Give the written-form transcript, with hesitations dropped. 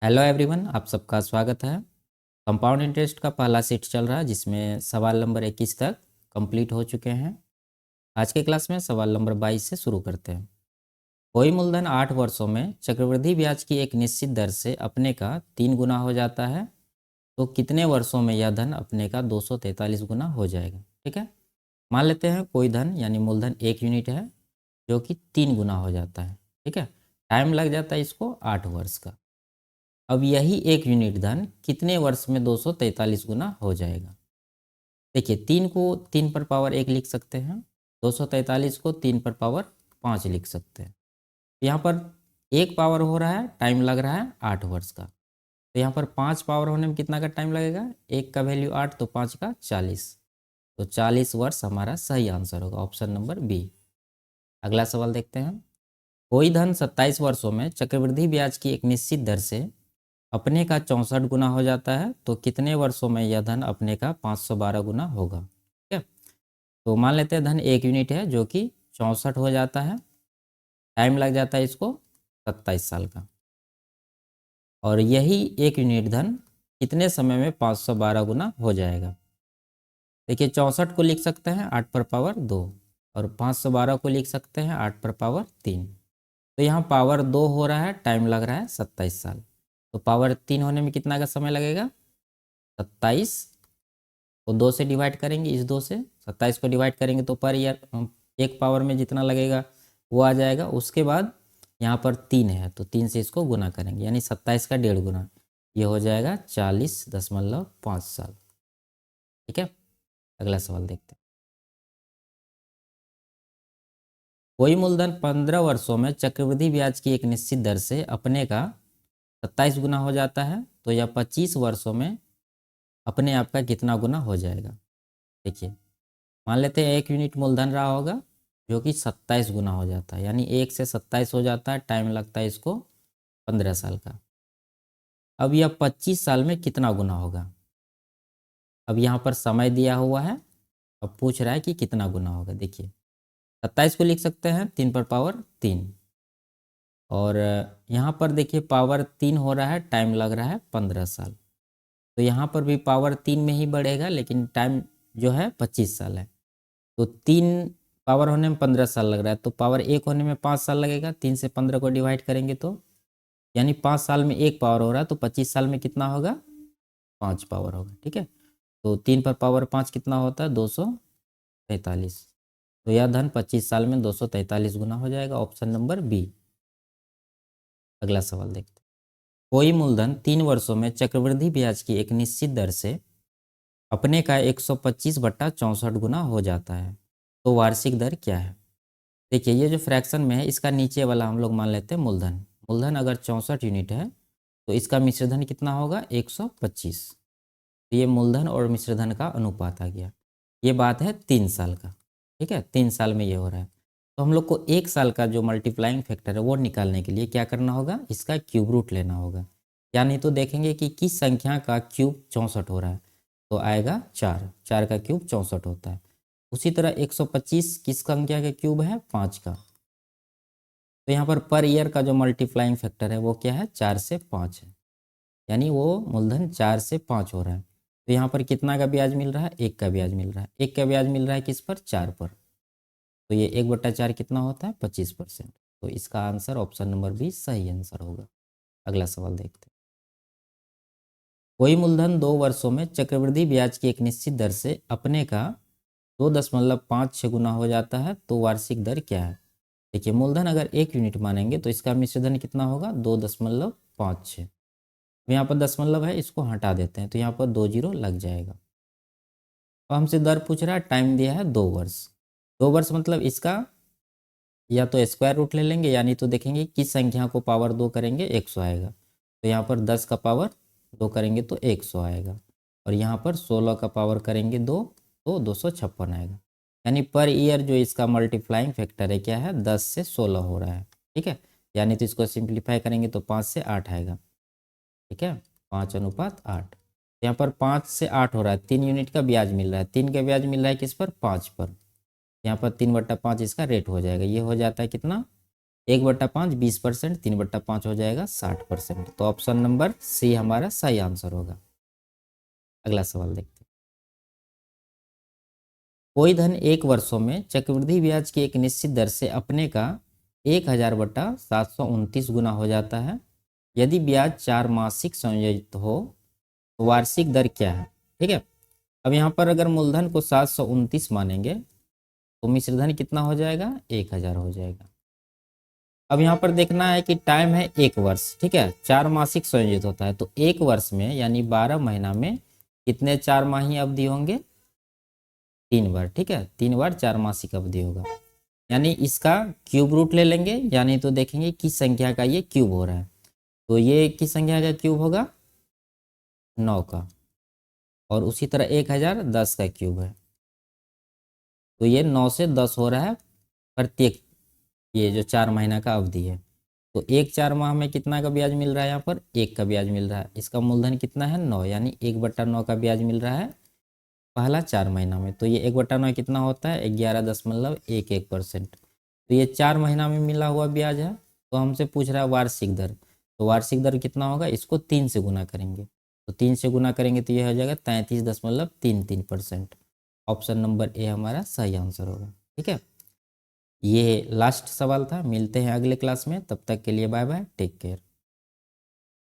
Hello everyone, आप सबका स्वागत है। कंपाउंड इंटरेस्ट का पहला सेट चल रहा है जिसमें सवाल नंबर 21 तक कंप्लीट हो चुके हैं। आज के क्लास में सवाल नंबर 22 से शुरू करते हैं। कोई मूलधन 8 वर्षों में चक्रवृद्धि ब्याज की एक निश्चित दर से अपने का 3 गुना हो जाता है, तो कितने वर्षों में यह धन अपने का 243 गुना हो जाएगा। ठीक है, मान लेते हैं कोई धन यानी मूलधन 1 यूनिट है जो कि 3 गुना हो जाता है। ठीक है, टाइम लग जाता है इसको 8 वर्ष का। अब यही 1 यूनिट धन कितने वर्ष में 243 गुना हो जाएगा। देखिए, 3 को 3 पर पावर 1 लिख सकते हैं, 243 को 3 पर पावर 5 लिख सकते हैं। यहाँ पर 1 पावर हो रहा है, टाइम लग रहा है 8 वर्ष का। तो यहाँ पर 5 पावर होने में कितना का टाइम लगेगा, 1 का वैल्यू 8 तो 5 का 40, तो 40 वर्ष हमारा सही आंसर होगा, ऑप्शन नंबर बी। अगला सवाल देखते हैं। कोई धन 27 वर्षों में चक्रवृद्धि ब्याज की एक निश्चित दर से अपने का 64 गुना हो जाता है, तो कितने वर्षों में यह धन अपने का 512 गुना होगा। ठीक है, तो मान लेते हैं धन 1 यूनिट है जो कि 64 हो जाता है, टाइम लग जाता है इसको 27 साल का। और यही 1 यूनिट धन कितने समय में 512 गुना हो जाएगा। देखिए, 64 को लिख सकते हैं 8 पर पावर 2 और 512 को लिख सकते हैं 8 पर पावर 3। तो यहाँ पावर 2 हो रहा है, टाइम लग रहा है 27 साल। तो पावर 3 होने में कितना का समय लगेगा, 27 को 2 से डिवाइड करेंगे, इस 2 से 27 को डिवाइड करेंगे तो पर ईयर एक पावर में जितना लगेगा वो आ जाएगा। उसके बाद यहाँ पर 3 है तो 3 से इसको गुना करेंगे, यानी 27 का 1.5 गुना, ये हो जाएगा 40.5 साल। ठीक है, अगला सवाल देखते हैं। कोई मूलधन 15 वर्षों में चक्रवृद्धि ब्याज की एक निश्चित दर से अपने का 27 गुना हो जाता है, तो यह 25 वर्षों में अपने आप का कितना गुना हो जाएगा। देखिए, मान लेते हैं 1 यूनिट मूलधन रहा होगा जो कि 27 गुना हो जाता है, यानी 1 से 27 हो जाता है, टाइम लगता है इसको 15 साल का। अब यह 25 साल में कितना गुना होगा। अब यहाँ पर समय दिया हुआ है, अब पूछ रहा है कि कितना गुना होगा। देखिए, 27 को लिख सकते हैं 3 पर पावर 3 और यहाँ पर देखिए पावर 3 हो रहा है, टाइम लग रहा है 15 साल। तो यहाँ पर भी पावर 3 में ही बढ़ेगा, लेकिन टाइम जो है 25 साल है। तो 3 पावर होने में 15 साल लग रहा है, तो पावर 1 होने में 5 साल लगेगा। 3 से 15 को डिवाइड करेंगे तो यानी 5 साल में 1 पावर हो रहा है, तो 25 साल में कितना होगा, 5 पावर होगा। ठीक है, तो 3 पर पावर 5 कितना होता है, 243। तो यह धन 25 साल में 243 गुना हो जाएगा, ऑप्शन नंबर बी। अगला सवाल देखते हैं। कोई मूलधन 3 वर्षों में चक्रवृद्धि ब्याज की एक निश्चित दर से अपने का 125/64 गुना हो जाता है, तो वार्षिक दर क्या है। देखिए, ये जो फ्रैक्शन में है इसका नीचे वाला हम लोग मान लेते हैं मूलधन। मूलधन अगर 64 यूनिट है तो इसका मिश्रधन कितना होगा, 125। तो ये मूलधन और मिश्रधन का अनुपात आ गया। ये बात है 3 साल का। ठीक है, 3 साल में ये हो रहा है। तो हम लोग को 1 साल का जो मल्टीप्लाइंग फैक्टर है वो निकालने के लिए क्या करना होगा, इसका क्यूब रूट लेना होगा। या नहीं तो देखेंगे कि किस संख्या का क्यूब 64 हो रहा है, तो आएगा 4, 4 का क्यूब 64 होता है। उसी तरह 125 किस संख्या का क्यूब है, 5 का। तो यहाँ पर ईयर का जो मल्टीप्लाइंग फैक्टर है वो क्या है, 4 से 5 है, यानी वो मूलधन 4 से 5 हो रहा है। तो यहाँ पर कितना का ब्याज मिल रहा है, 1 का ब्याज मिल रहा है। 1 का ब्याज मिल रहा है किस पर, 4 पर। तो ये 1/4 कितना होता है, 25%। तो इसका आंसर ऑप्शन नंबर बी सही आंसर होगा। अगला सवाल देखते हैं। कोई मूलधन 2 वर्षों में चक्रवृद्धि ब्याज की एक निश्चित दर से अपने का 2.56 गुना हो जाता है, तो वार्षिक दर क्या है। देखिए, मूलधन अगर 1 यूनिट मानेंगे तो इसका मिश्रधन कितना होगा, 2.56। यहाँ पर दशमलव है, इसको हटा देते हैं तो यहाँ पर 2 जीरो लग जाएगा। अब हमसे दर पूछ रहा है, टाइम दिया है 2 वर्ष। 2 वर्ष मतलब इसका या तो स्क्वायर रूट ले लेंगे, यानी तो देखेंगे किस संख्या को पावर 2 करेंगे 100 आएगा। तो यहाँ पर 10 का पावर 2 करेंगे तो 100 आएगा, और यहाँ पर 16 का पावर करेंगे 2 तो 256 आएगा। यानी पर ईयर जो इसका मल्टीप्लाइंग फैक्टर है क्या है, 10 से 16 हो रहा है। ठीक है, यानी तो इसको सिंप्लीफाई करेंगे तो 5 से 8 आएगा। ठीक है, 5:8। यहाँ पर 5 से 8 हो रहा है, 3 यूनिट का ब्याज मिल रहा है। 3 का ब्याज मिल रहा है किस पर, 5 पर। यहाँ पर 3/5 इसका रेट हो जाएगा, ये हो जाता है कितना, 1/5 20%, 3/5 हो जाएगा 60%। तो ऑप्शन नंबर सी हमारा सही आंसर होगा। अगला सवाल देखते हैं। कोई धन 1 वर्षों में चक्रवृद्धि ब्याज की एक निश्चित दर से अपने का 1000/729 गुना हो जाता है। यदि ब्याज 4 मासिक संयोजित हो तो वार्षिक दर क्या है? ठीक है। अब यहाँ पर अगर मूलधन को 729 मानेंगे तो मिश्रधन कितना हो जाएगा? 1000 हो जाएगा। अब यहाँ पर देखना है कि टाइम है 1 वर्ष। ठीक है, 4 मासिक संयोजित होता है तो 1 वर्ष में यानी 12 महीना में कितने 4 माही अवधि होंगे? 3 बार। ठीक है, 3 बार 4 मासिक अवधि होगा। यानी इसका क्यूब रूट ले लेंगे, यानी तो देखेंगे किस संख्या का ये क्यूब हो रहा है। तो ये किस संख्या का क्यूब होगा? 9 का। और उसी तरह 1000 10 का क्यूब है, तो ये 9 से 10 हो रहा है प्रत्येक, ये जो 4 महीना का अवधि है। तो एक 4 माह में कितना का ब्याज मिल रहा है? यहाँ पर 1 का ब्याज मिल रहा है। इसका मूलधन कितना है? 9, यानी 1/9 का ब्याज मिल रहा है पहला 4 महीना में। तो ये 1/9 कितना होता है? 11.11%। तो ये 4 महीना में मिला हुआ ब्याज है। तो हमसे पूछ रहा है वार्षिक दर, तो वार्षिक दर कितना होगा? इसको 3 से गुना करेंगे, तो 3 से गुना करेंगे तो ये हो जाएगा 33.33%। ऑप्शन नंबर ए हमारा सही आंसर होगा। ठीक है, ये लास्ट सवाल था। मिलते हैं अगले क्लास में, तब तक के लिए बाय बाय, टेक केयर।